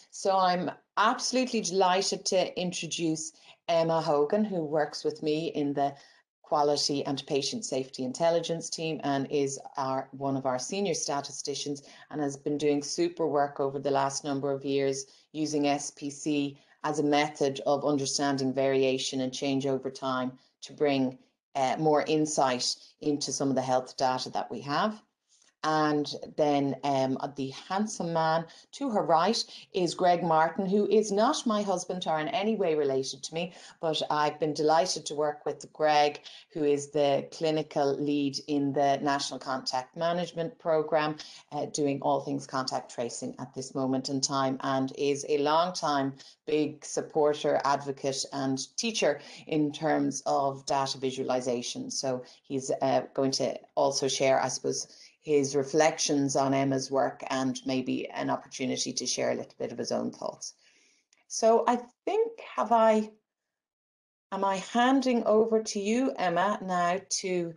So I'm absolutely delighted to introduce Emma Hogan, who works with me in the Quality and Patient Safety Intelligence team and is one of our senior statisticians and has been doing super work over the last number of years using SPC as a method of understanding variation and change over time to bring more insight into some of the health data that we have. And then the handsome man to her right is Greg Martin, who is not my husband or in any way related to me, but I've been delighted to work with Greg, who is the clinical lead in the National Contact Management Programme, doing all things contact tracing at this moment in time, and is a long-time big supporter, advocate and teacher in terms of data visualization. So he's going to also share, I suppose, his reflections on Emma's work and maybe an opportunity to share a little bit of his own thoughts. So I think, am I handing over to you, Emma, now to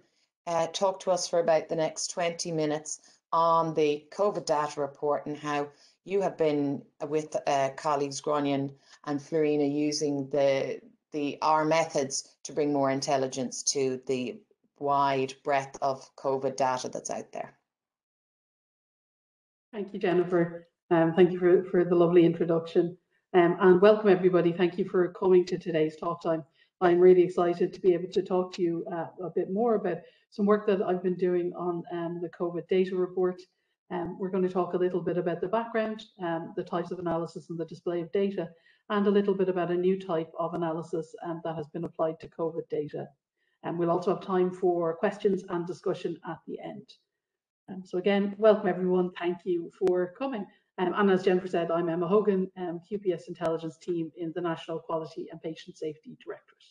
talk to us for about the next 20 minutes on the COVID data report and how you have been with colleagues Gronion and Florina using our methods to bring more intelligence to the wide breadth of COVID data that's out there. Thank you, Jennifer. Thank you for the lovely introduction. And welcome everybody. Thank you for coming to today's talk time. I'm really excited to be able to talk to you a bit more about some work that I've been doing on the COVID data report. We're going to talk a little bit about the background, the types of analysis and the display of data, and a little bit about a new type of analysis that has been applied to COVID data. And we'll also have time for questions and discussion at the end. So again, welcome everyone. Thank you for coming. And as Jennifer said, I'm Emma Hogan, QPS Intelligence team in the National Quality and Patient Safety Directorate.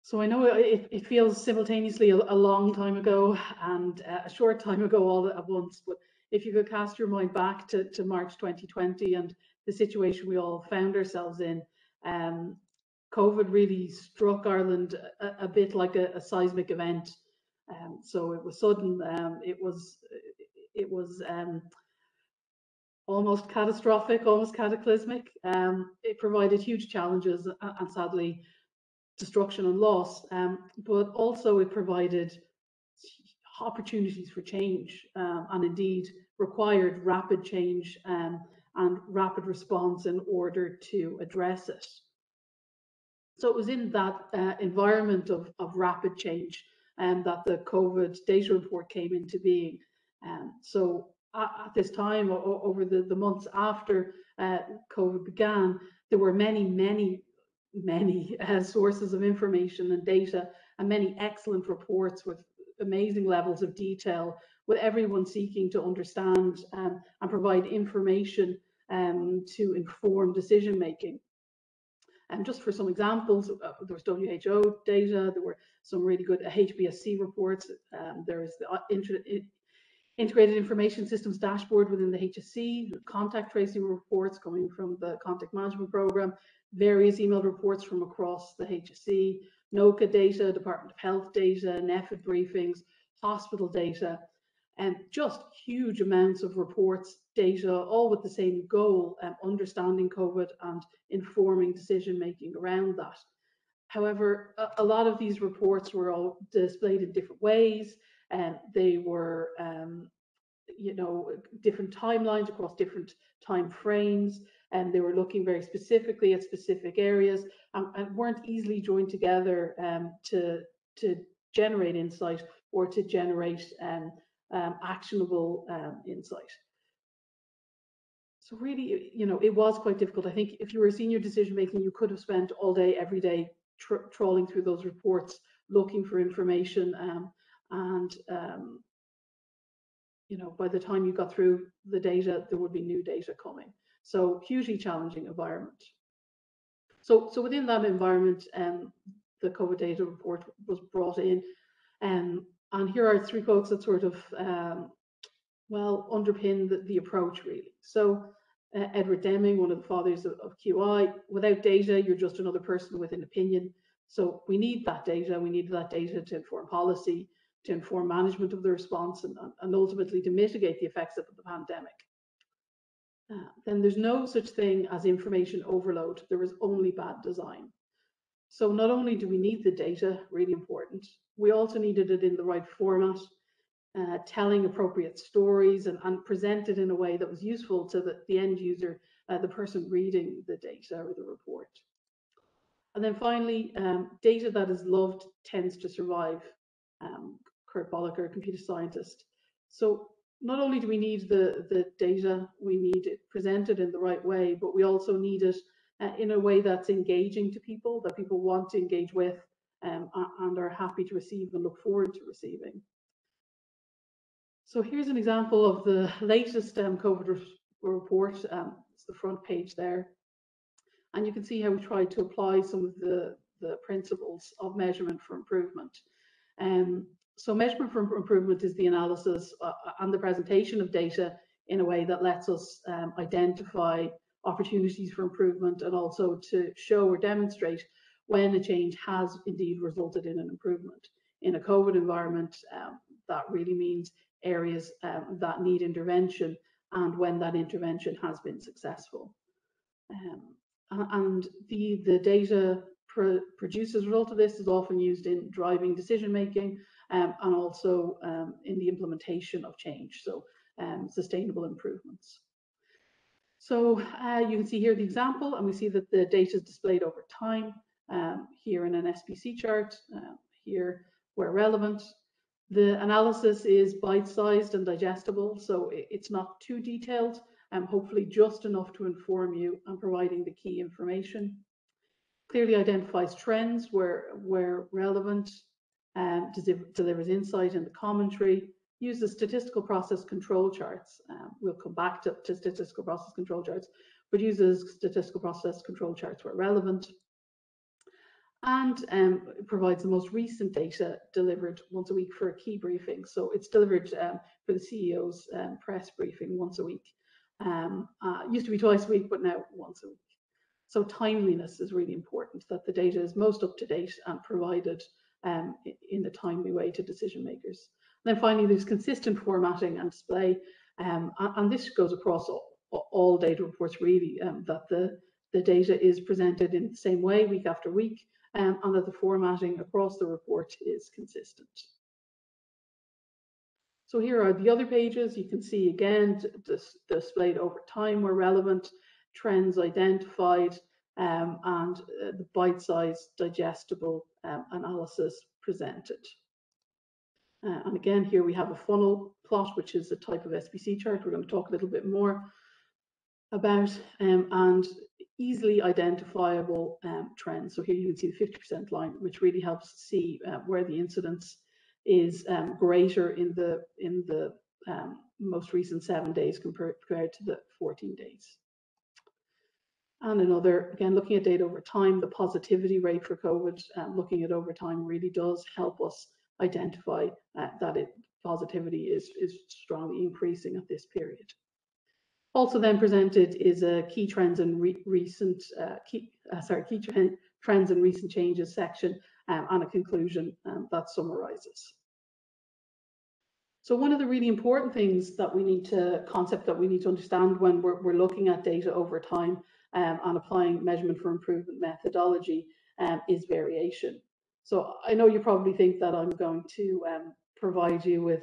So I know it feels simultaneously a long time ago and a short time ago all at once, but if you could cast your mind back to March 2020 and the situation we all found ourselves in, COVID really struck Ireland a bit like a seismic event. So it was sudden. It was almost catastrophic, almost cataclysmic. It provided huge challenges and sadly destruction and loss, but also it provided opportunities for change and indeed required rapid change and rapid response in order to address it. So it was in that environment of rapid change that the COVID data report came into being. So at this time, over the months after COVID began, there were many sources of information and data and many excellent reports with amazing levels of detail, with everyone seeking to understand and provide information to inform decision making. And just for some examples, there was WHO data, there were some really good HPSC reports, there is the Integrated Information Systems dashboard within the HSC, contact tracing reports coming from the Contact Management Programme, various email reports from across the HSC, NOCA data, Department of Health data, NEFID briefings, hospital data, and just huge amounts of reports, data, all with the same goal, understanding COVID and informing decision making around that. However, a lot of these reports were all displayed in different ways, and they were, different timelines across different time frames, and they were looking very specifically at specific areas and weren't easily joined together to generate insight or to generate actionable insight. So really, it was quite difficult. I think if you were a senior decision making, you could have spent all day, every day, trawling through those reports, looking for information, and by the time you got through the data, there would be new data coming. So hugely challenging environment. So within that environment, the COVID data report was brought in, and here are 3 quotes that sort of underpin the approach really. So Edward Deming, one of the fathers of QI, without data, you're just another person with an opinion. So we need that data. We need that data to inform policy, to inform management of the response, and ultimately to mitigate the effects of the pandemic. then there's no such thing as information overload. There is only bad design. So not only do we need the data, really important, we also needed it in the right format, telling appropriate stories and presented in a way that was useful to the end user, the person reading the data or the report. And then finally, data that is loved tends to survive. Kurt Bolliker, a computer scientist. So not only do we need the data, we need it presented in the right way, but we also need it in a way that's engaging to people, that people want to engage with and are happy to receive and look forward to receiving. So here's an example of the latest COVID report. It's the front page there. And you can see how we tried to apply some of the principles of measurement for improvement. So measurement for improvement is the analysis and the presentation of data in a way that lets us identify opportunities for improvement and also to show or demonstrate when a change has indeed resulted in an improvement. In a COVID environment, that really means areas that need intervention and when that intervention has been successful. And the data produced as a result of this is often used in driving decision making and also in the implementation of change, so sustainable improvements. So you can see here the example, and we see that the data is displayed over time, here in an SPC chart, here where relevant. The analysis is bite-sized and digestible, so it's not too detailed, hopefully just enough to inform you and providing the key information. Clearly identifies trends where relevant, delivers insight in the commentary, uses statistical process control charts. We'll come back to statistical process control charts, but uses statistical process control charts where relevant. And provides the most recent data delivered once a week for a key briefing. So it's delivered for the CEO's press briefing once a week. Used to be twice a week, but now once a week. So timeliness is really important, that the data is most up to date and provided in a timely way to decision makers. And then finally, there's consistent formatting and display. And this goes across all data reports really, that the data is presented in the same way week after week, and that the formatting across the report is consistent. So here are the other pages. You can see again displayed over time where relevant, trends identified, and the bite-sized digestible analysis presented. And again, here we have a funnel plot, which is a type of SPC chart we're going to talk a little bit more about, and easily identifiable trends. So here you can see the 50% line, which really helps see where the incidence is greater in the most recent 7 days compared to the 14 days. And another, again, looking at data over time, the positivity rate for COVID, looking at over time really does help us identify that positivity is strongly increasing at this period. Also then presented is a key trends and recent trends and recent changes section and a conclusion that summarizes. So one of the really important things that we need to understand when we're looking at data over time and applying measurement for improvement methodology is variation. So I know you probably think that I'm going to provide you with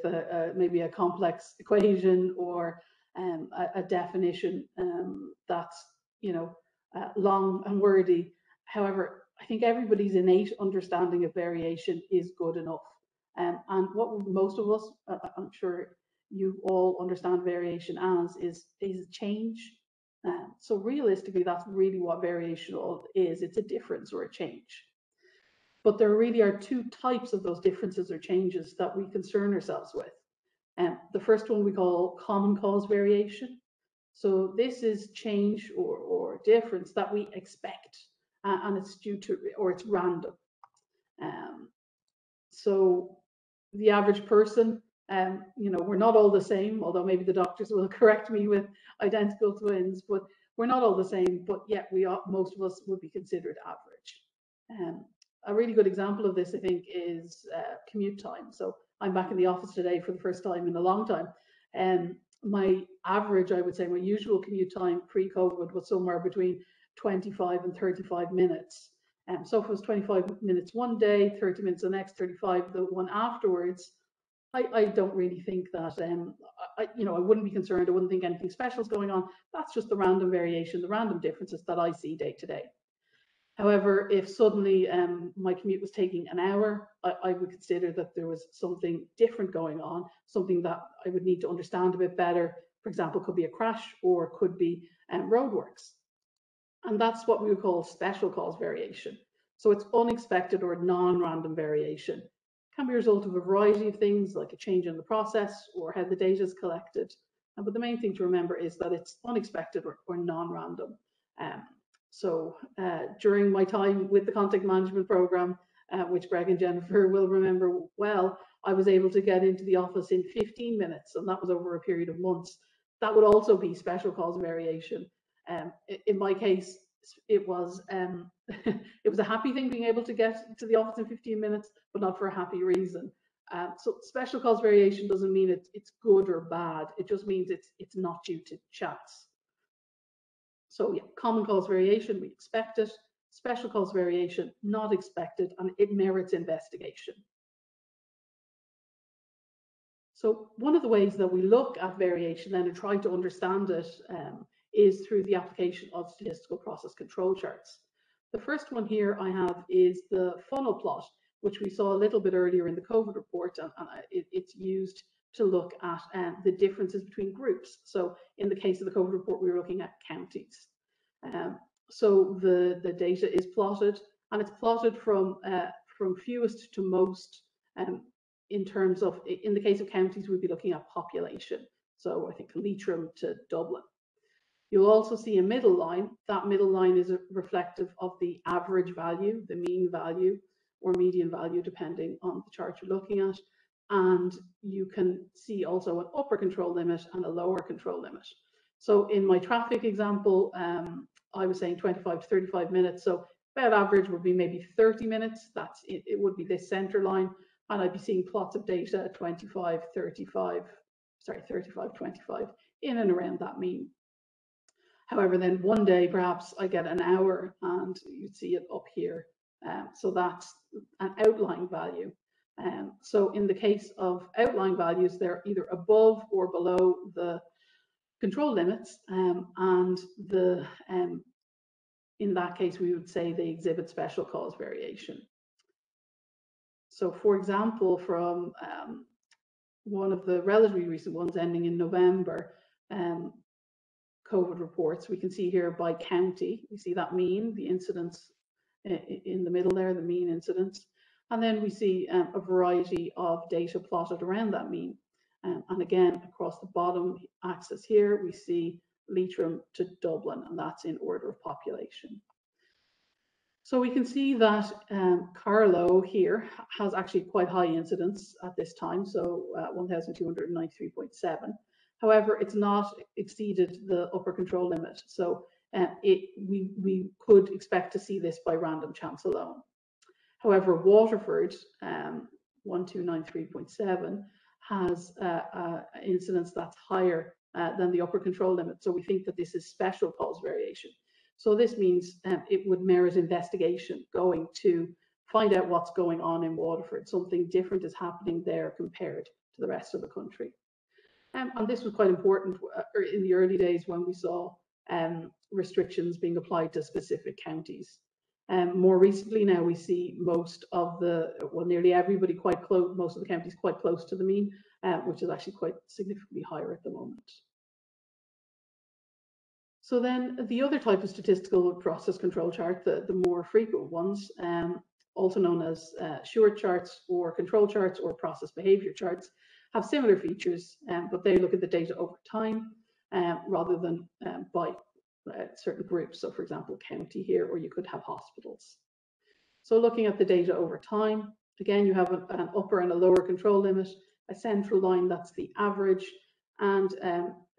maybe a complex equation or a definition that's long and wordy. However, I think everybody's innate understanding of variation is good enough. And what most of us, I'm sure you all understand variation as, is change. So realistically, that's really what variation is. It's a difference or a change. But there really are two types of those differences or changes that we concern ourselves with. The first one we call common cause variation. So this is change or difference that we expect, and it's due to, or it's random. So the average person, we're not all the same, although maybe the doctors will correct me with identical twins, but we're not all the same, but yet most of us would be considered average. A really good example of this, I think, is commute time. So I'm back in the office today for the first time in a long time. my average, I would say, my usual commute time pre-COVID was somewhere between 25 and 35 minutes. So if it was 25 minutes one day, 30 minutes the next, 35 the one afterwards, I don't really think that, I wouldn't be concerned. I wouldn't think anything special is going on. That's just the random variation, the random differences that I see day to day. However, if suddenly my commute was taking an hour, I would consider that there was something different going on, something that I would need to understand a bit better. For example, could be a crash or could be roadworks. And that's what we would call special cause variation. So it's unexpected or non-random variation. It can be a result of a variety of things, like a change in the process or how the data is collected. But the main thing to remember is that it's unexpected or non-random. So during my time with the content management program, which Greg and Jennifer will remember well, I was able to get into the office in 15 minutes, and that was over a period of months. That would also be special cause variation. In my case, it was it was a happy thing being able to get to the office in 15 minutes, but not for a happy reason. So special cause variation doesn't mean it's good or bad. It just means it's not due to chance. So yeah, common cause variation, we expect it. Special cause variation, not expected, and it merits investigation. So one of the ways that we look at variation then and try to understand it is through the application of statistical process control charts. The first one here I have is the funnel plot, which we saw a little bit earlier in the COVID report, and it's used to look at the differences between groups. So in the case of the COVID report, we were looking at counties. So the data is plotted, and it's plotted from fewest to most. In terms of, in the case of counties, we'd be looking at population. So I think Leitrim to Dublin. You'll also see a middle line. That middle line is reflective of the average value, the mean value, or median value, depending on the chart you're looking at. And you can see also an upper control limit and a lower control limit. So in my traffic example, I was saying 25 to 35 minutes. So about average would be maybe 30 minutes. That's it would be this center line. And I'd be seeing plots of data at 35, 35, 25, in and around that mean. However, then one day, perhaps I get an hour and you'd see it up here. So that's an outlying value. So in the case of outlying values, they're either above or below the control limits. And in that case, we would say they exhibit special cause variation. So for example, from one of the relatively recent ones ending in November, COVID reports, we can see here by county, we see that mean, the incidence in the middle there, the mean incidence. And then we see a variety of data plotted around that mean. And again, across the bottom axis here, we see Leitrim to Dublin, and that's in order of population. So we can see that Carlow here has actually quite high incidence at this time, so 1,293.7. However, it's not exceeded the upper control limit, so we could expect to see this by random chance alone. However, Waterford, 1293.7, has incidence that's higher than the upper control limit, so we think that this is special cause variation. So this means it would merit investigation, going to find out what's going on in Waterford. Something different is happening there compared to the rest of the country. And this was quite important in the early days when we saw restrictions being applied to specific counties. More recently now we see most of the, well, nearly everybody quite close, most of the counties quite close to the mean, which is actually quite significantly higher at the moment. So then the other type of statistical process control chart, the more frequent ones, also known as Short charts or control charts or process behavior charts, have similar features, but they look at the data over time rather than by certain groups. So for example, county here, or you could have hospitals. So looking at the data over time, again, you have an upper and a lower control limit, a central line, that's the average. And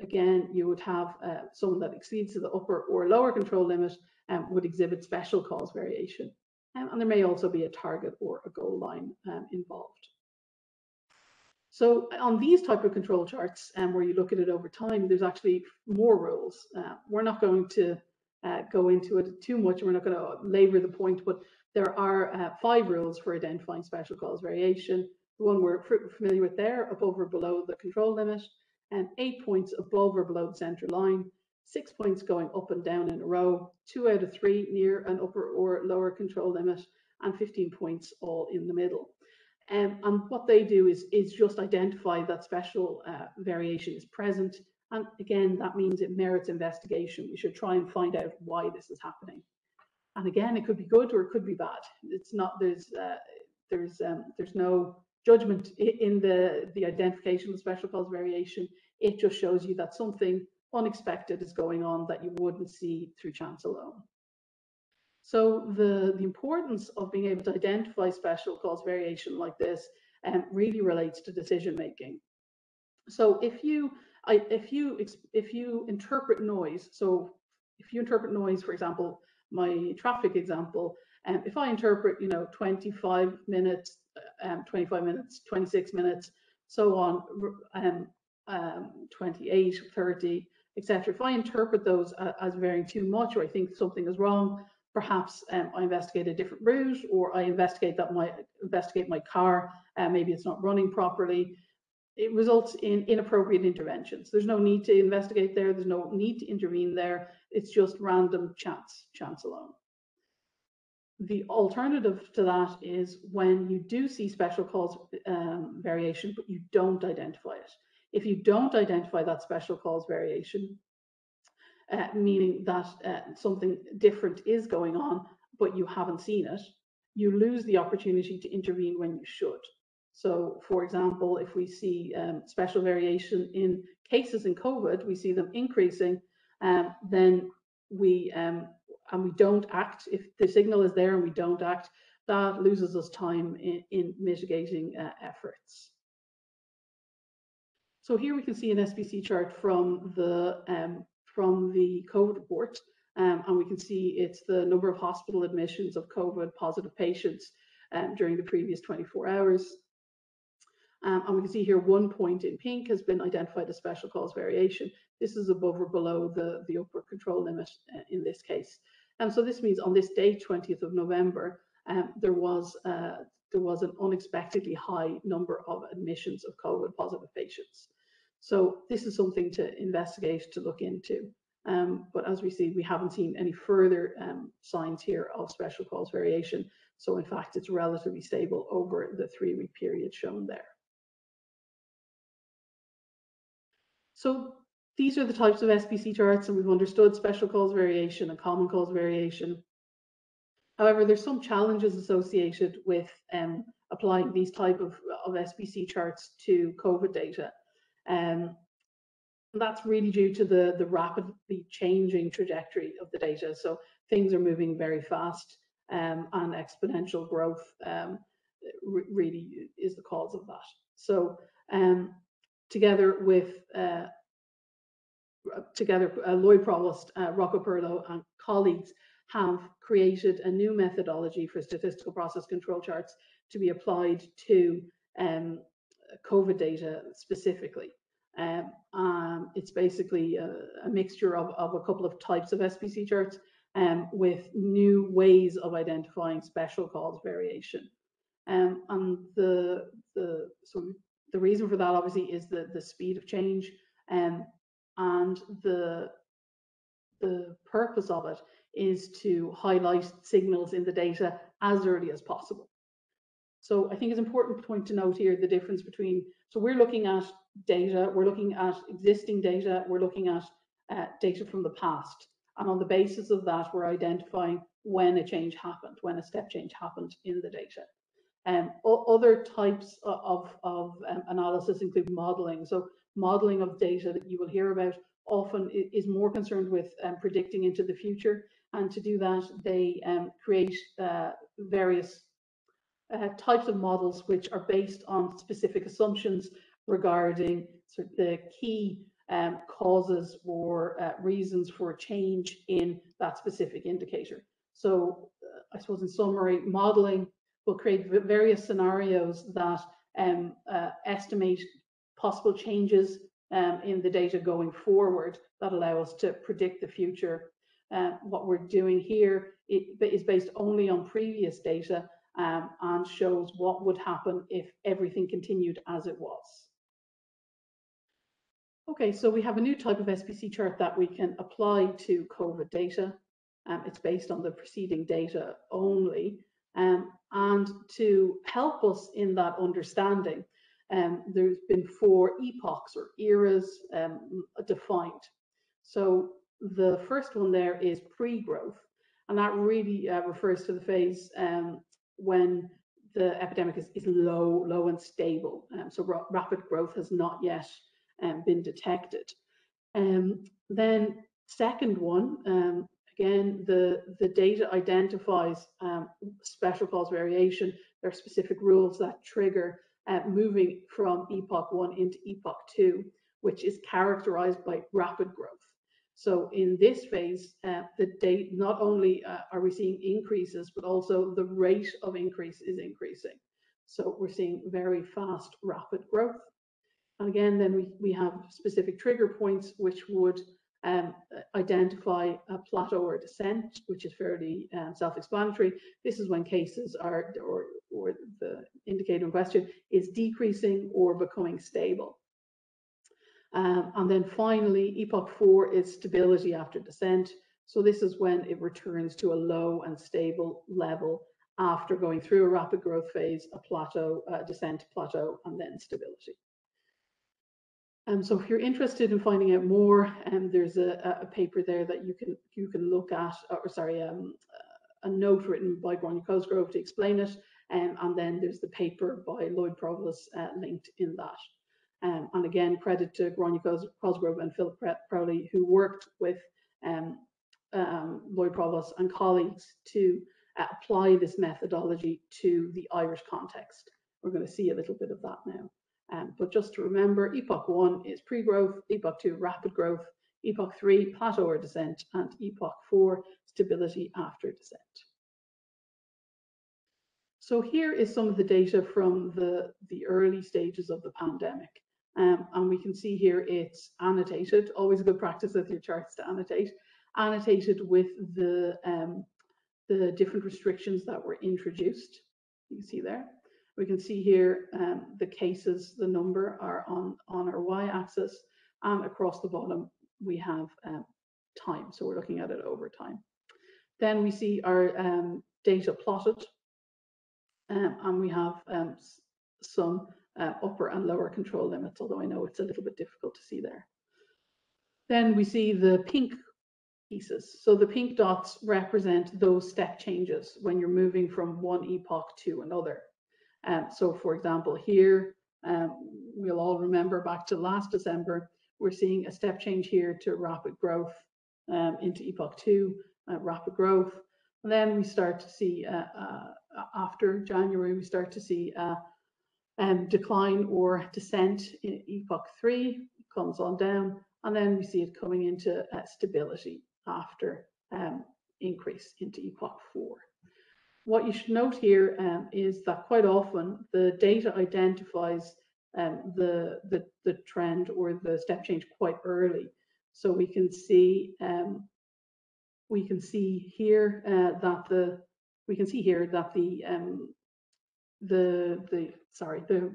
again, you would have someone that exceeds the upper or lower control limit would exhibit special cause variation. And there may also be a target or a goal line involved. So on these type of control charts, where you look at it over time, there's actually more rules. We're not going to go into it too much. We're not going to labor the point, but there are 5 rules for identifying special cause variation. The one we're familiar with there, above or below the control limit, and 8 points above or below the center line, 6 points going up and down in a row, 2 out of 3 near an upper or lower control limit, and 15 points all in the middle. And what they do is just identify that special variation is present. And again, that means it merits investigation. We should try and find out why this is happening. And again, it could be good or it could be bad. It's not, there's no judgment in the identification of special cause variation. It just shows you that something unexpected is going on that you wouldn't see through chance alone. So the importance of being able to identify special cause variation like this really relates to decision making. So if you interpret noise, so if you interpret noise, for example, my traffic example, if I interpret 25 minutes, 25 minutes, 26 minutes, so on, 28, 30, etc. If I interpret those as varying too much, or I think something is wrong, perhaps I investigate a different route, or I investigate my car, maybe it's not running properly. It results in inappropriate interventions. There's no need to investigate there. There's no need to intervene there. It's just random chance alone. The alternative to that is when you do see special cause variation, but you don't identify it. If you don't identify that special cause variation, meaning that something different is going on, but you haven't seen it, you lose the opportunity to intervene when you should. So, for example, if we see special variation in cases in COVID, we see them increasing, then we don't act. If the signal is there and we don't act, that loses us time in mitigating efforts. So here we can see an SPC chart from the COVID report, and we can see it's the number of hospital admissions of COVID positive patients during the previous 24 hours. And we can see here 1 point in pink has been identified as special cause variation. This is above or below the upper control limit in this case. And so this means on this date, 20th of November, there was an unexpectedly high number of admissions of COVID positive patients. So this is something to investigate, to look into. But as we see, we haven't seen any further signs here of special cause variation. So in fact, it's relatively stable over the 3-week period shown there. So these are the types of SPC charts, and we've understood special cause variation and common cause variation. However, there's some challenges associated with applying these type of SPC charts to COVID data. That's really due to the rapidly changing trajectory of the data. So things are moving very fast, and exponential growth really is the cause of that. So together with Lloyd Provost, Rocco Perlo and colleagues have created a new methodology for statistical process control charts to be applied to COVID data specifically. It's basically a mixture of a couple of types of SPC charts with new ways of identifying special cause variation. And the reason for that obviously is the speed of change, and the purpose of it is to highlight signals in the data as early as possible. So I think it's important point to note here the difference between, so we're looking at data, we're looking at existing data, we're looking at data from the past. And on the basis of that, we're identifying when a change happened, when a step change happened in the data. Other types of analysis include modeling. So modeling of data that you will hear about often is more concerned with predicting into the future. And to do that, they create various types of models which are based on specific assumptions regarding sort of the key causes or reasons for change in that specific indicator. So I suppose in summary, modeling will create various scenarios that estimate possible changes in the data going forward that allow us to predict the future. What we're doing here is based only on previous data and shows what would happen if everything continued as it was. Okay, so we have a new type of SPC chart that we can apply to COVID data. It's based on the preceding data only. And to help us in that understanding, there's been 4 epochs or eras defined. So the first one there is pre-growth, and that really refers to the phase when the epidemic is low and stable. So rapid growth has not yet been detected. Then second one, again, the data identifies special cause variation. There are specific rules that trigger moving from Epoch 1 into Epoch 2, which is characterized by rapid growth. So in this phase, not only are we seeing increases, but also the rate of increase is increasing. So we're seeing very fast, rapid growth. And again, then we have specific trigger points which would identify a plateau or descent, which is fairly self-explanatory. This is when cases are, or the indicator in question is decreasing or becoming stable. And then finally, Epoch 4 is stability after descent. So this is when it returns to a low and stable level after going through a rapid growth phase, a plateau, descent, plateau, and then stability. So if you're interested in finding out more, there's a paper there that you can look at, or sorry, a note written by Gráinne Cosgrove to explain it, and then there's the paper by Lloyd Provost linked in that. And again, credit to Gráinne Cosgrove and Philip Crowley, who worked with Lloyd Provost and colleagues to apply this methodology to the Irish context. We're going to see a little bit of that now. But just to remember, Epoch 1 is pre-growth, Epoch 2 rapid growth, Epoch 3 plateau or descent, and Epoch 4 stability after descent. So here is some of the data from the early stages of the pandemic. And we can see here it's annotated, always a good practice with your charts to annotated with the different restrictions that were introduced. You can see there. We can see here the cases, the number are on our y-axis, and across the bottom we have time. So we're looking at it over time. Then we see our data plotted, and we have some upper and lower control limits, although I know it's a little bit difficult to see there. Then we see the pink pieces. So the pink dots represent those step changes when you're moving from one epoch to another. So for example, here, we'll all remember back to last December, we're seeing a step change here to rapid growth into Epoch 2, rapid growth. And then we start to see, after January, we start to see decline or descent in Epoch 3, comes on down, and then we see it coming into stability after increase into Epoch 4. What you should note here is that quite often the data identifies the trend or the step change quite early. So we can see here that the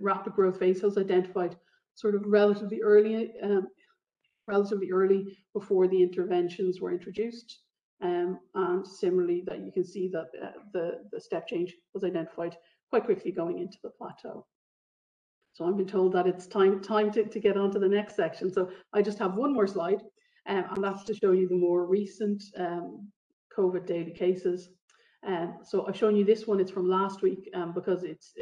rapid growth phase was identified sort of relatively early before the interventions were introduced. And similarly, that you can see that the step change was identified quite quickly going into the plateau. So I've been told that it's time to get on to the next section. So I just have one more slide, and that's to show you the more recent COVID daily cases. So I've shown you this one. It's from last week because it's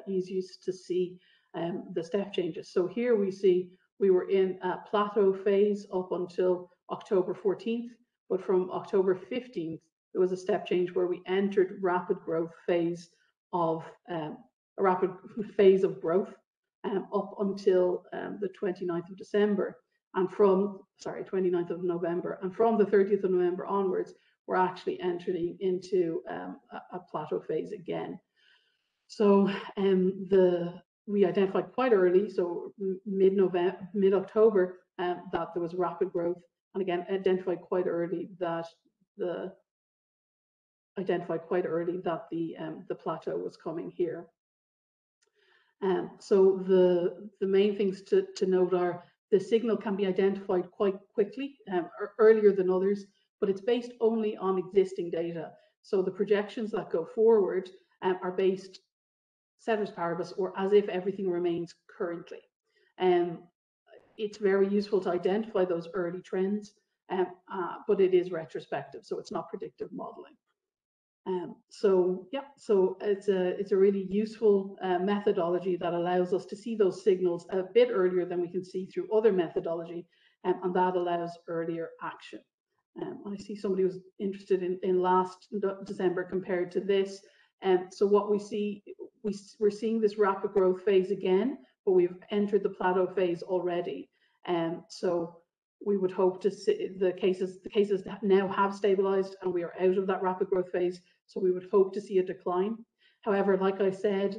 easiest to see the step changes. So here we see we were in a plateau phase up until October 14th. But from October 15th, there was a step change where we entered rapid growth phase of a rapid phase of growth up until the 29th of December, and from 29th of November, and from the 30th of November onwards, we're actually entering into a plateau phase again. So we identified quite early, so mid-October, that there was rapid growth, and again identified quite early that the plateau was coming here. So the main things to note are the signal can be identified quite quickly, earlier than others, but it's based only on existing data. So the projections that go forward are based ceteris paribus, or as if everything remains currently. It's very useful to identify those early trends, but it is retrospective, so it's not predictive modeling. So it's a really useful methodology that allows us to see those signals a bit earlier than we can see through other methodology, and that allows earlier action. I see somebody was interested in last December compared to this. So what we see, we're seeing this rapid growth phase again, but we've entered the plateau phase already. So we would hope to see the cases now have stabilized and we are out of that rapid growth phase. So we would hope to see a decline. However, like I said,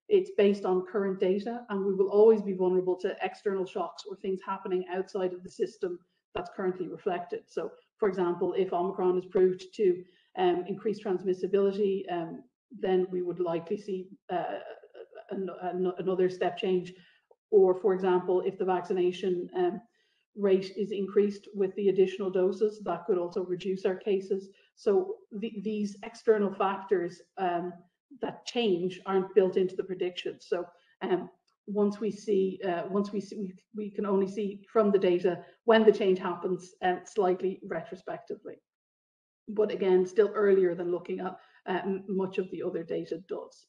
it's based on current data, and we will always be vulnerable to external shocks or things happening outside of the system that's currently reflected. So, for example, if Omicron is proved to increase transmissibility, then we would likely see another step change. Or, for example, if the vaccination rate is increased with the additional doses, that could also reduce our cases. So these external factors that change aren't built into the predictions. So once we can only see from the data when the change happens, slightly retrospectively. But again, still earlier than looking at much of the other data does.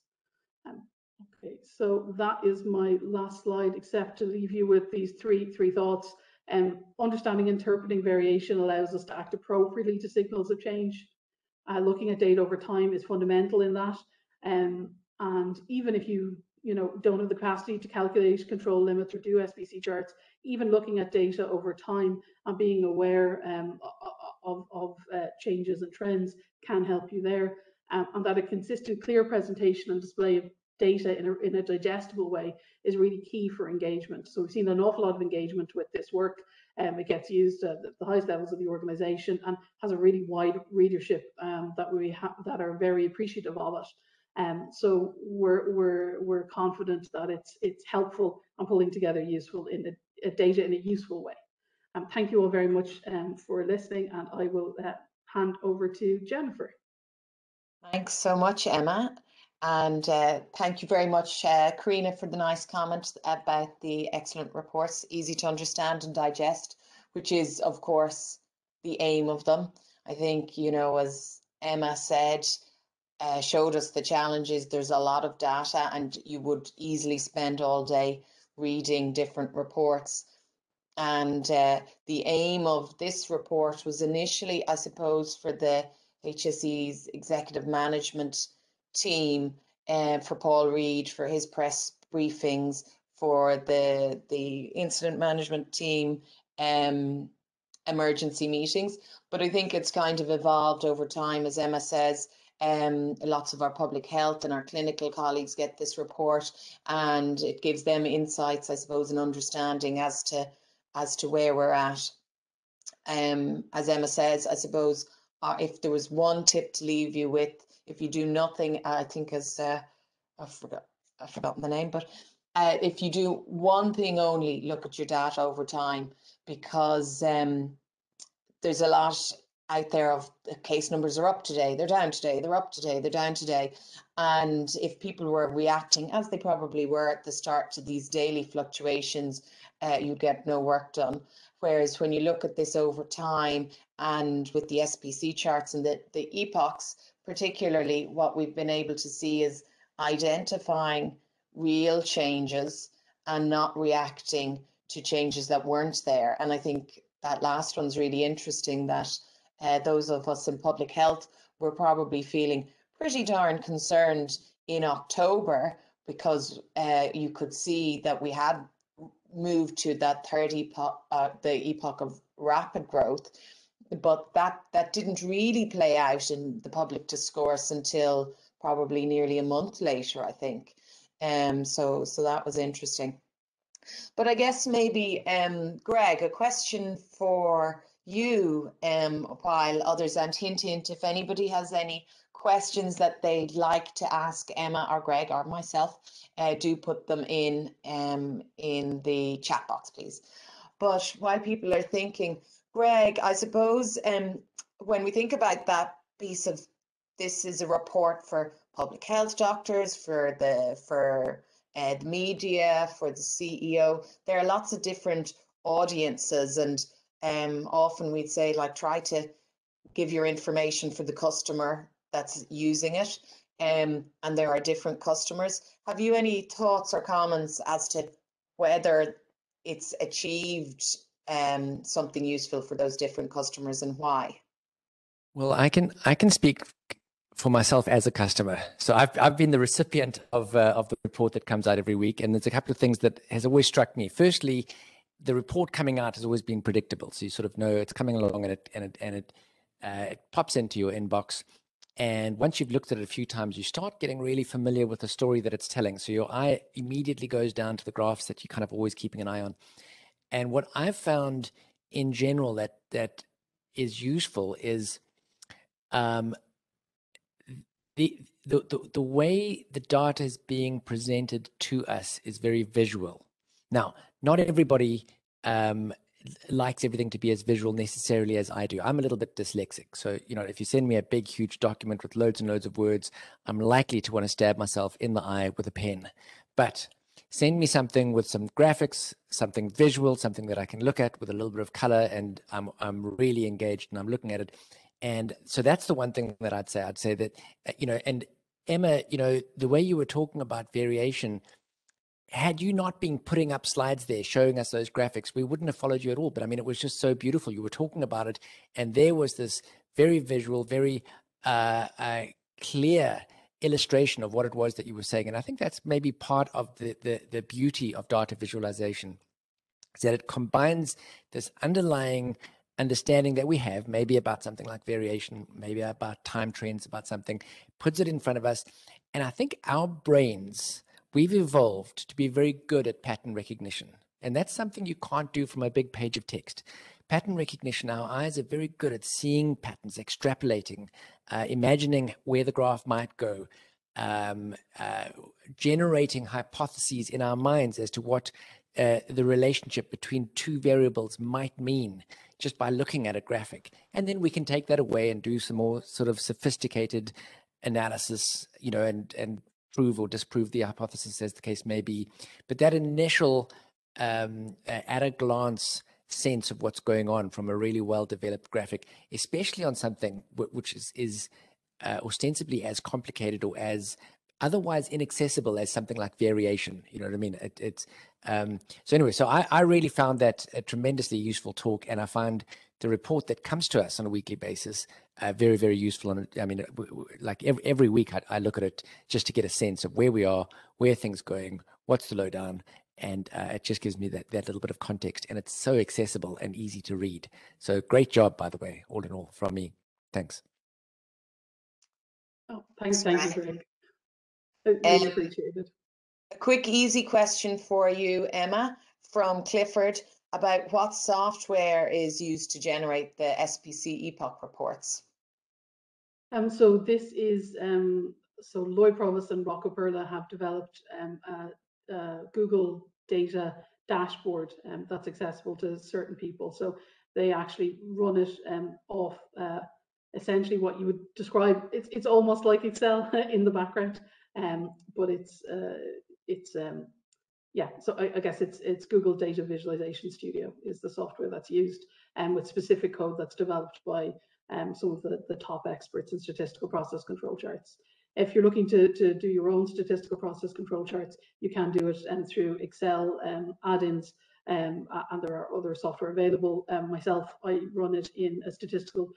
Okay, so that is my last slide, except to leave you with these three thoughts. Understanding interpreting variation allows us to act appropriately to signals of change. Looking at data over time is fundamental in that. And even if you don't have the capacity to calculate control limits or do SPC charts, even looking at data over time and being aware of changes and trends can help you there. And that a consistent, clear presentation and display of data in a digestible way is really key for engagement. So we've seen an awful lot of engagement with this work. It gets used at the highest levels of the organization and has a really wide readership that are very appreciative of it. So we're confident that it's helpful and pulling together useful data in a useful way. Thank you all very much for listening, and I will hand over to Jennifer. Thanks so much, Emma. And thank you very much, Karina, for the nice comment about the excellent reports, easy to understand and digest, which is, of course, the aim of them. I think, as Emma said, showed us the challenges. There's a lot of data, and you would easily spend all day reading different reports. And the aim of this report was initially, I suppose, for the HSE's executive management team, for Paul Reid, for his press briefings, for the incident management team, emergency meetings. But I think it's kind of evolved over time, as Emma says. Lots of our public health and our clinical colleagues get this report, and it gives them insights, I suppose, and understanding as to where we're at. As Emma says, I suppose, if there was one tip to leave you with, if you do nothing, I think as I've forgotten the name, but if you do one thing only, look at your data over time, because there's a lot out there of the case numbers are up today, they're down today, they're up today, they're down today. And if people were reacting, as they probably were at the start, to these daily fluctuations, you'd get no work done. Whereas when you look at this over time, and with the SPC charts and the Epochs, particularly, what we've been able to see is identifying real changes and not reacting to changes that weren't there. And I think that last one's really interesting, that those of us in public health were probably feeling pretty darn concerned in October, because you could see that we had moved to that third epoch, the epoch of rapid growth, but that didn't really play out in the public discourse until probably nearly a month later, I think. So that was interesting. But I guess maybe, Greg, a question for you, while others, and hint, if anybody has any questions that they'd like to ask Emma or Greg or myself, do put them in the chat box, please. But while people are thinking, Greg, I suppose when we think about that piece of, this is a report for public health doctors, for the media, for the CEO. There are lots of different audiences, and often we'd say, like, try to give your information for the customer that's using it. And there are different customers. Have you any thoughts or comments as to whether it's achieved something useful for those different customers, and why? Well, I can speak for myself as a customer. So I've been the recipient of the report that comes out every week, and there's a couple of things that has always struck me. Firstly, the report coming out has always been predictable, so you sort of know it's coming along, and it pops into your inbox. And once you've looked at it a few times, you start getting really familiar with the story that it's telling. So your eye immediately goes down to the graphs that you're kind of always keeping an eye on. And what I've found in general that is useful is the way the data is being presented to us is very visual. Now, not everybody likes everything to be as visual necessarily as I do. I'm a little bit dyslexic. So, if you send me a big, huge document with loads and loads of words, I'm likely to want to stab myself in the eye with a pen. But send me something with some graphics, something visual, something that I can look at with a little bit of color, and I'm really engaged and I'm looking at it. And so that's the one thing that I'd say. I'd say that, and Emma, the way you were talking about variation, had you not been putting up slides there showing us those graphics, we wouldn't have followed you at all. But I mean, it was just so beautiful. You were talking about it, and there was this very visual, very clear illustration of what it was that you were saying. And I think that's maybe part of the beauty of data visualization, is that it combines this underlying understanding that we have, maybe about something like variation, maybe about time trends, about something, puts it in front of us. And I think our brains, we've evolved to be very good at pattern recognition. And that's something you can't do from a big page of text. Pattern recognition, our eyes are very good at seeing patterns, extrapolating, imagining where the graph might go, generating hypotheses in our minds as to what the relationship between two variables might mean just by looking at a graphic. And then we can take that away and do some more sort of sophisticated analysis, and prove or disprove the hypothesis as the case may be. But that initial at a glance sense of what's going on from a really well-developed graphic, especially on something which is ostensibly as complicated or as otherwise inaccessible as something like variation. You know what I mean? So anyway, so I really found that a tremendously useful talk, and I find the report that comes to us on a weekly basis very, very useful. And I mean, like every week I look at it just to get a sense of where we are, where things going, what's the lowdown, and it just gives me that little bit of context, and it's so accessible and easy to read. So great job, by the way, all in all, from me. Thanks. Oh, thank you, Greg. Really appreciate it. A quick, easy question for you, Emma, from Clifford, about what software is used to generate the SPC Epoch reports. So this is so Lloyd Provost and Rocco Perla have developed a Google data dashboard that's accessible to certain people. So they actually run it off essentially what you would describe. It's almost like Excel in the background, but it's yeah. So I guess it's Google Data Visualization Studio is the software that's used, and with specific code that's developed by some of the top experts in statistical process control charts. If you're looking to do your own statistical process control charts, you can do it through Excel add-ins, and there are other software available. Myself, I run it in a statistical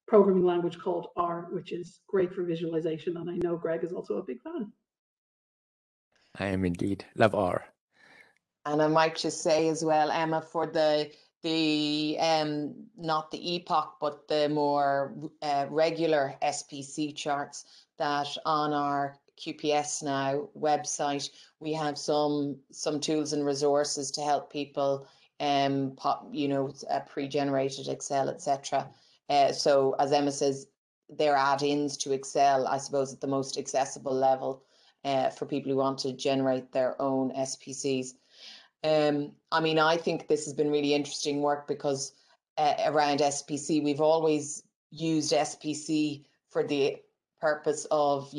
programming language called R, which is great for visualization, and I know Greg is also a big fan. I am indeed. Love R. And I might just say as well, Emma, for the not the Epoch, but the more regular SPC charts, that on our QPS Now website, we have some tools and resources to help people, pre-generated Excel, etc. So as Emma says, they're add-ins to Excel, I suppose, at the most accessible level for people who want to generate their own SPCs. I mean, I think this has been really interesting work because around SPC, we've always used SPC for the purpose of,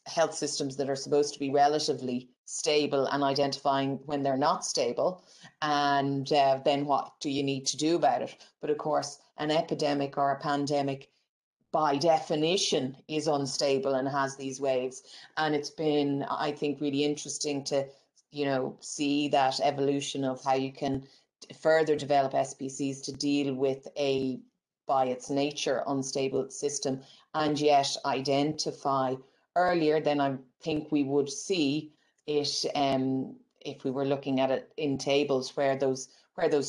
health systems that are supposed to be relatively stable and identifying when they're not stable, and then what do you need to do about it. But of course, an epidemic or a pandemic by definition is unstable and has these waves, and it's been, I think, really interesting to see that evolution of how you can further develop SPCs to deal with a, by its nature, unstable system, and yet identify earlier than I think we would see it if we were looking at it in tables where those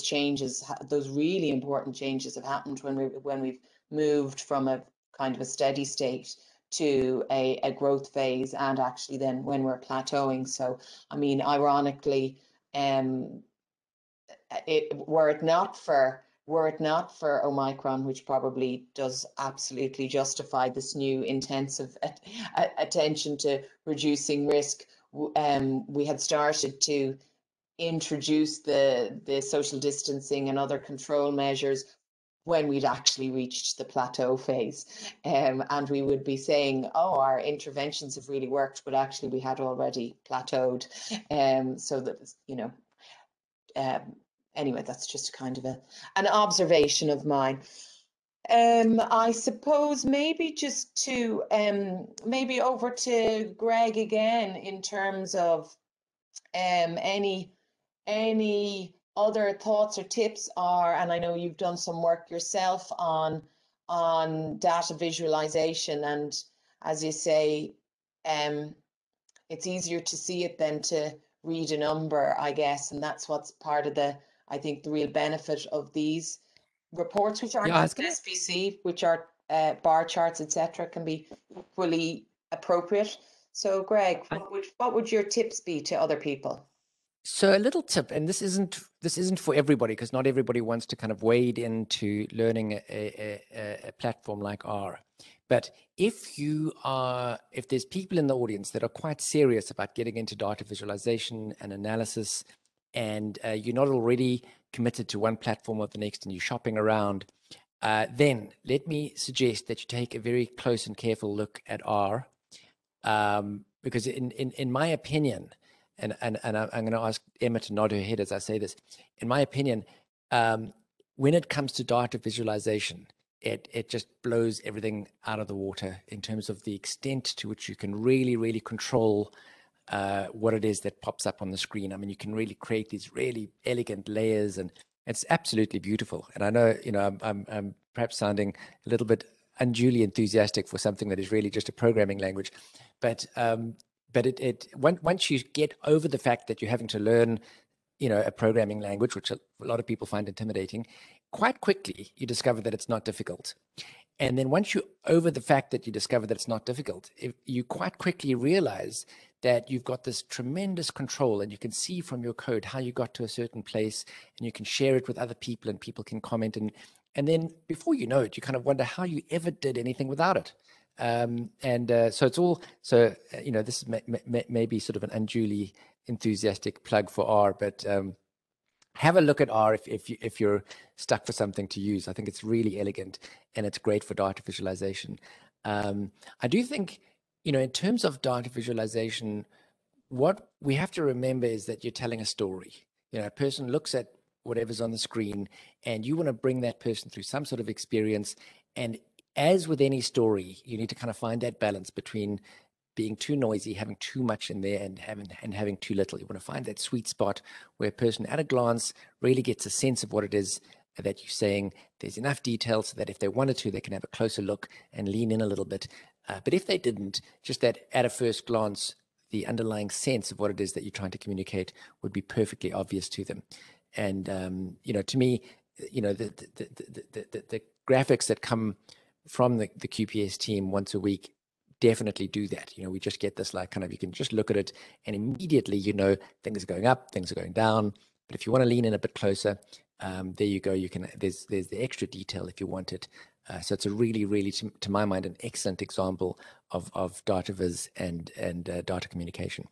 changes, those really important changes have happened when we've moved from a kind of a steady state to a growth phase, and actually then when we're plateauing. So, I mean, ironically, were it not for Omicron, which probably does absolutely justify this new intensive attention to reducing risk, we had started to introduce the social distancing and other control measures when we'd actually reached the plateau phase, and we would be saying, oh, our interventions have really worked, but actually we had already plateaued. So that, anyway, that's just kind of an observation of mine. I suppose maybe just to maybe over to Greg again in terms of any other thoughts or tips are, and I know you've done some work yourself on data visualization, and as you say, it's easier to see it than to read a number, I guess, and that's what's part of the real benefit of these reports, which aren't just SPC, which are bar charts, etc., can be equally appropriate. So, Greg, what would your tips be to other people? So a little tip, and this isn't for everybody, because not everybody wants to kind of wade into learning a platform like R. But if there's people in the audience that are quite serious about getting into data visualization and analysis, and you're not already committed to one platform or the next, and you're shopping around, then let me suggest that you take a very close and careful look at R, because in my opinion, and I'm going to ask Emma to nod her head as I say this. In my opinion, when it comes to data visualization, it just blows everything out of the water in terms of the extent to which you can really, really control what it is that pops up on the screen. I mean, you can really create these really elegant layers, and it's absolutely beautiful. And I know, I'm perhaps sounding a little bit unduly enthusiastic for something that is really just a programming language, but once you get over the fact that you're having to learn, a programming language, which a lot of people find intimidating, quite quickly you discover that it's not difficult. And then once you're over the fact that you discover that it's not difficult, you quite quickly realize that you've got this tremendous control, and you can see from your code how you got to a certain place, and you can share it with other people, and people can comment. And then before you know it, you kind of wonder how you ever did anything without it. So it's all, this is maybe sort of an unduly enthusiastic plug for R, but have a look at R if you're stuck for something to use. I think it's really elegant, and it's great for data visualization. I do think, in terms of data visualization, what we have to remember is that you're telling a story. A person looks at whatever's on the screen, and you want to bring that person through some sort of experience. And as with any story, you need to kind of find that balance between being too noisy, having too much in there, and having too little. You want to find that sweet spot where a person at a glance really gets a sense of what it is that you're saying. There's enough detail so that if they wanted to, they can have a closer look and lean in a little bit. But if they didn't, just that at a first glance, the underlying sense of what it is that you're trying to communicate would be perfectly obvious to them. And, to me, the graphics that come from the QPS team once a week definitely do that. We just get this like kind of, you can just look at it and immediately, things are going up, things are going down. But if you want to lean in a bit closer, there you go. You can, there's the extra detail if you want it. So it's a really, really, to my mind, an excellent example of data viz and data communication.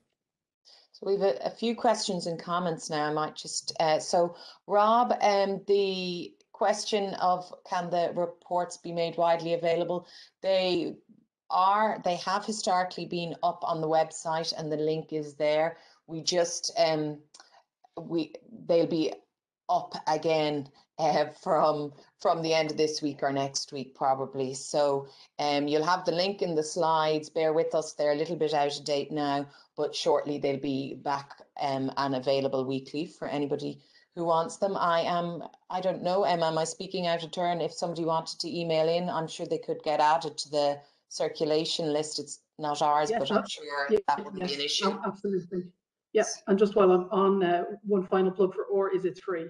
So we have a few questions and comments now. I might just, so Rob, the question of can the reports be made widely available? They have historically been up on the website and the link is there. We just, they'll be up again from the end of this week or next week probably. So you'll have the link in the slides. Bear with us, they're a little bit out of date now, but shortly they'll be back and available weekly for anybody who wants them. I don't know, Emma, am I speaking out of turn? If somebody wanted to email in, I'm sure they could get added to the circulation list. It's not ours, but I'm sure that wouldn't be an issue. Absolutely. Yeah, and just while I'm on, one final plug for OR is it's free.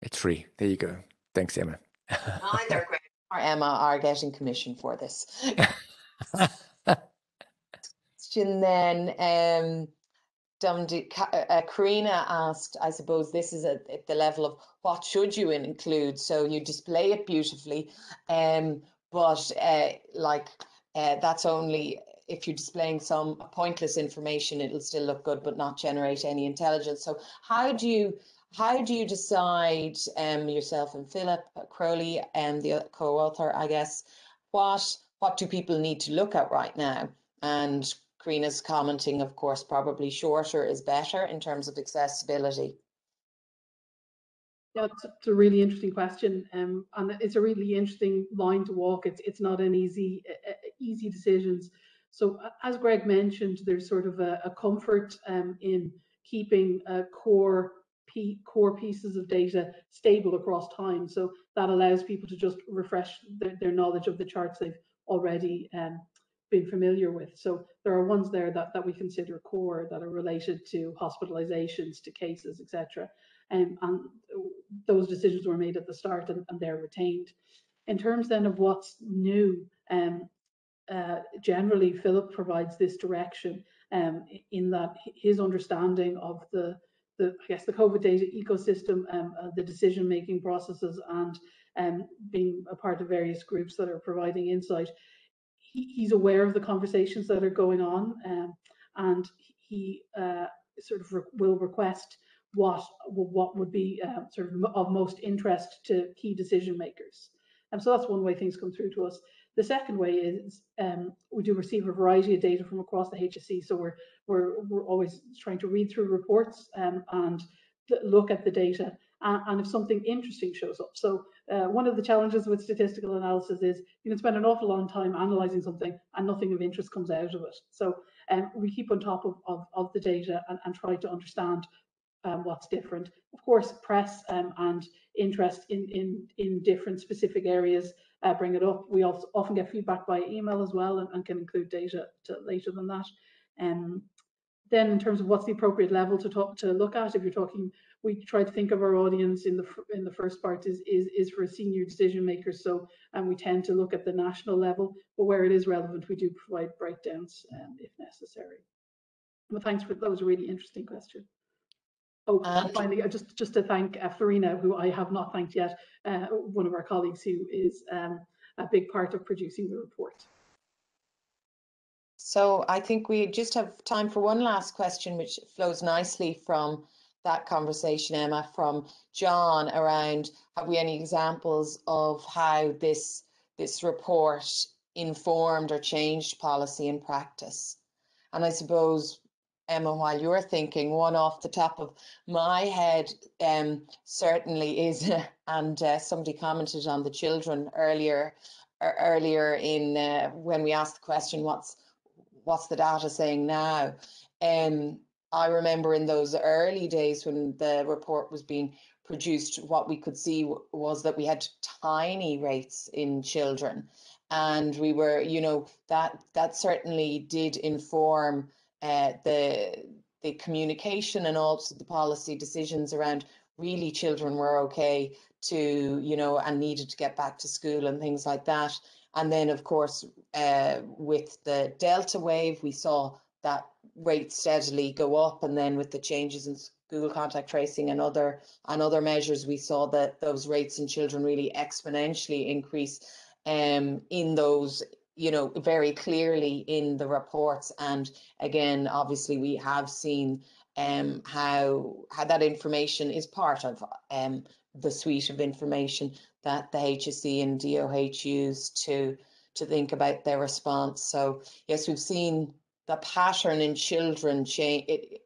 It's free. There you go. Thanks, Emma. Neither Greg or Emma are getting commission for this. Question then, Karina asked, I suppose this is at the level of what should you include? So you display it beautifully, but that's only if you're displaying some pointless information, it'll still look good, but not generate any intelligence. So how do you decide, yourself and Philip Crowley and the co-author, I guess, what do people need to look at right now? And Karina's commenting, of course, probably shorter is better in terms of accessibility. Yeah, it's a really interesting question, and it's a really interesting line to walk. It's not an easy decisions. So as Greg mentioned, there's sort of a comfort in keeping core pieces of data stable across time. So that allows people to just refresh their knowledge of the charts they've already been familiar with. So there are ones there that we consider core, that are related to hospitalizations, to cases, etc. And those decisions were made at the start and they're retained. In terms then of what's new, generally Philip provides this direction in that his understanding of the COVID data ecosystem, the decision-making processes, and being a part of various groups that are providing insight. He's aware of the conversations that are going on, and he sort of will request what would be sort of most interest to key decision makers. And so that's one way things come through to us. The second way is we do receive a variety of data from across the HSE, so we're always trying to read through reports and look at the data, and if something interesting shows up. So one of the challenges with statistical analysis is you can spend an awful long time analysing something and nothing of interest comes out of it. So we keep on top of the data and try to understand what's different. Of course, press and interest in different specific areas bring it up. We also often get feedback by email as well, and can include data later than that. Then in terms of what's the appropriate level to look at, if you're talking, we try to think of our audience in the first part is for senior decision makers. So, and we tend to look at the national level, but where it is relevant, we do provide breakdowns if necessary. Well, thanks for that. Was a really interesting question. Oh, and finally, just to thank Florina, who I have not thanked yet, one of our colleagues who is a big part of producing the report. So I think we just have time for one last question, which flows nicely from that conversation, Emma, from John around, have we any examples of how this report informed or changed policy and practice? And I suppose, Emma, while you're thinking, one off the top of my head certainly is, and somebody commented on the children earlier in when we asked the question, what's the data saying now? I remember in those early days when the report was being produced, what we could see was that we had tiny rates in children, and we were, that certainly did inform the communication and also the policy decisions around really children were okay to, and needed to get back to school and things like that. And then, of course, with the Delta wave, we saw that rate steadily go up. And then with the changes in Google contact tracing and other measures, we saw that those rates in children really exponentially increase in those, very clearly in the reports. And again, obviously, we have seen how that information is part of the suite of information that the HSE and DOH use to think about their response. So yes, we've seen the pattern in children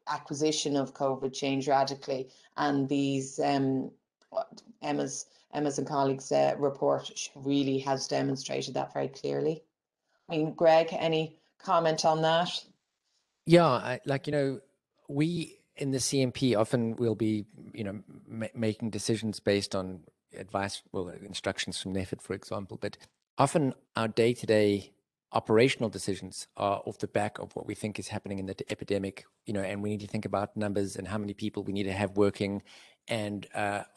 acquisition of COVID change radically, and these Emma's and colleagues' report really has demonstrated that very clearly. I mean, Greg, any comment on that? Yeah, we in the CMP often will be, making decisions based on advice, instructions from NEFID, for example, but often our day-to-day operational decisions are off the back of what we think is happening in the epidemic, and we need to think about numbers and how many people we need to have working, and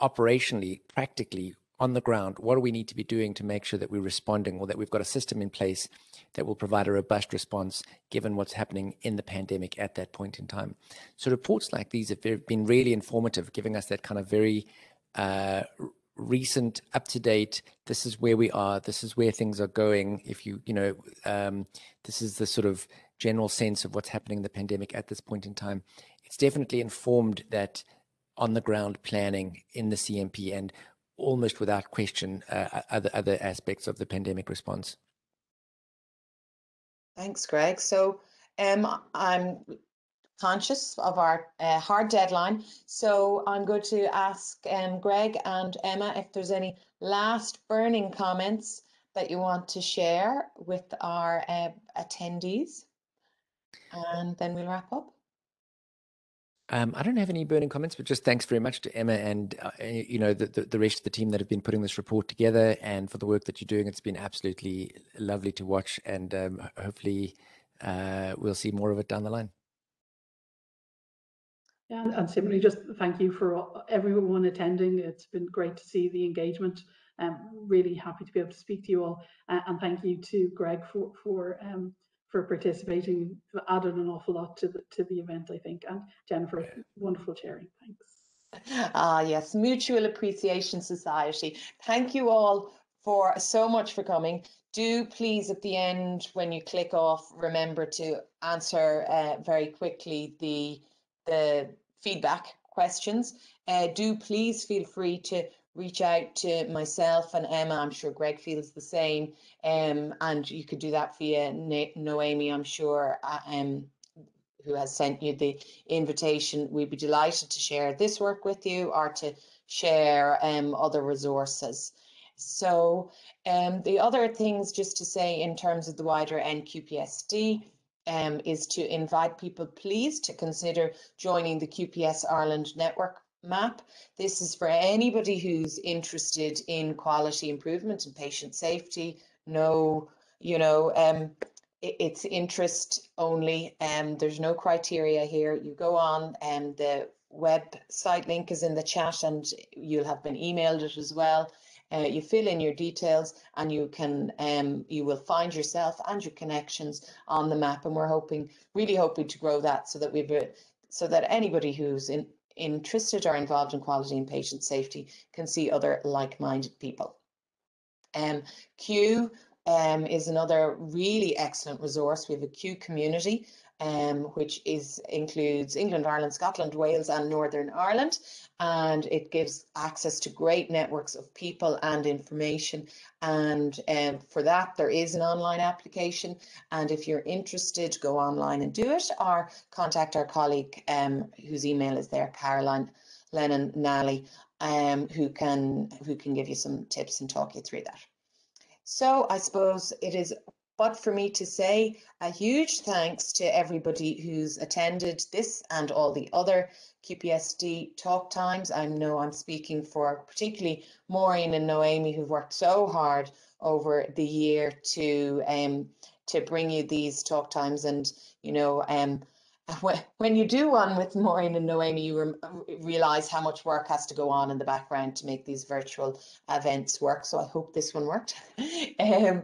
operationally, practically, on the ground, what do we need to be doing to make sure that we're responding, or that we've got a system in place that will provide a robust response given what's happening in the pandemic at that point in time. So reports like these have been really informative, giving us that kind of very recent, up-to-date, this is where we are, this is where things are going. If this is the sort of general sense of what's happening in the pandemic at this point in time. It's definitely informed that on-the-ground planning in the CMP, and almost without question, other aspects of the pandemic response. Thanks, Greg. So I'm conscious of our hard deadline. So I'm going to ask Greg and Emma if there's any last burning comments that you want to share with our attendees, and then we'll wrap up. I don't have any burning comments, but just thanks very much to Emma and the rest of the team that have been putting this report together, and for the work that you're doing. It's been absolutely lovely to watch, and hopefully we'll see more of it down the line. Yeah, and similarly, just thank you for everyone attending. It's been great to see the engagement. I'm really happy to be able to speak to you all, and thank you to Greg for participating. Added an awful lot to the event, I think, and Jennifer, wonderful chairing. Thanks. Yes, Mutual Appreciation Society. Thank you all so much for coming. Do please, at the end, when you click off, remember to answer very quickly the feedback questions. Do please feel free to reach out to myself and Emma. I'm sure Greg feels the same. And you could do that via Noemi, I'm sure, who has sent you the invitation. We'd be delighted to share this work with you, or to share other resources. So the other things just to say in terms of the wider NQPSD is to invite people, please, to consider joining the QPS Ireland Network Map. This is for anybody who's interested in quality improvement and patient safety. It's interest only. There's no criteria here. You go on, and the website link is in the chat, and you'll have been emailed it as well. You fill in your details, and you will find yourself and your connections on the map. And we're really hoping to grow that so that anybody who's interested or involved in quality and patient safety can see other like-minded people. Q is another really excellent resource. We have a Q community, which includes England, Ireland, Scotland, Wales, and Northern Ireland, and it gives access to great networks of people and information. And for that, there is an online application, and if you're interested, go online and do it, or contact our colleague whose email is there, Caroline Lennon-Nally, who can give you some tips and talk you through that. So I suppose it is but for me to say a huge thanks to everybody who's attended this and all the other QPSD talk times. I know I'm speaking for particularly Maureen and Noemi, who've worked so hard over the year to bring you these talk times. And when you do one with Maureen and Noemi, you realize how much work has to go on in the background to make these virtual events work. So I hope this one worked. And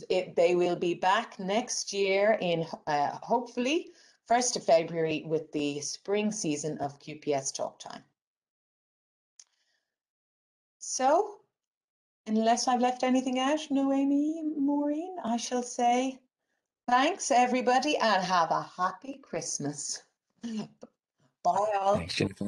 they will be back next year in hopefully 1st of February with the spring season of QPS Talk Time. So unless I've left anything out, Noemi, Maureen, I shall say thanks, everybody, and have a happy Christmas. Bye all. Thanks, Jennifer.